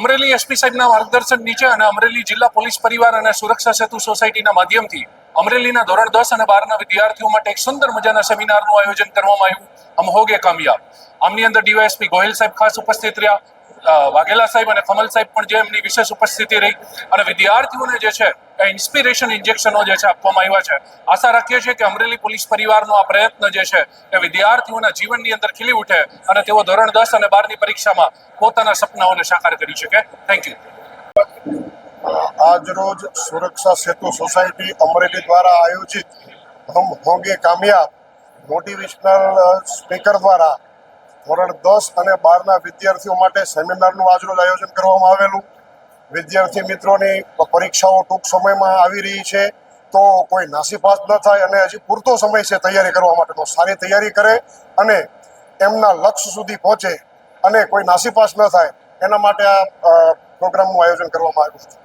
Amreli SP સાહેબના માર્ગદર્શન નીચે અને અમરેલી જિલ્લા પોલીસ પરિવાર અને સુરક્ષા સેતુ સોસાયટીના માધ્યમથી અમરેલીના ધોરણ 10 અને 12ના વિદ્યાર્થીઓ માટે એક સુંદર મજાના સેમિનારનું આયોજન કરવામાં આવ્યું. હમ હોગે કામયાબ. આમની અંદર ડીવાયએસપી ગોહિલ સાહેબ ખાસ ઉપસ્થિત રહ્યા, વાઘેલા સાહેબ અને કમલ સાહેબ પણ જે એમની વિશેષ ઉપસ્થિતિ રહી અને વિદ્યાર્થીઓને જે છે એ ઇન્સ્પિરેશન ઇન્જેક્શનો જે છે આપવામાં આવ્યા છે. આશા રાખીએ છીએ કે અમરેલી પોલીસ પરિવારનો આ પ્રયત્ન જે છે એ વિદ્યાર્થીઓના જીવનની અંદર ખીલી ઉઠે અને તેઓ ધોરણ 10 અને 12ની પરીક્ષામાં પોતાના સપનાઓને સાકાર કરી શકે. Thank you. આજ રોજ સુરક્ષા સેતુ સોસાયટી અમરેલી દ્વારા આયોજિત હમ હોંગે કામયાબ મોટિવેશનલ સ્પીકર દ્વારા ધોરણ 10 અને 12ના વિદ્યાર્થીઓ માટે સેમિનારનું આજરોજ આયોજન કરવામાં આવેલું. વિદ્યાર્થી મિત્રોની પરીક્ષાઓ ટૂંક સમયમાં આવી રહી છે, તો કોઈ નાસીપાસ ન થાય અને હજી પૂરતો સમય છે તૈયારી કરવા માટે, તો સારી તૈયારી કરે અને એમના લક્ષ્ય સુધી પહોંચે અને કોઈ નાસીપાસ ન થાય એના માટે આ પ્રોગ્રામનું આયોજન કરવામાં આવ્યું છે.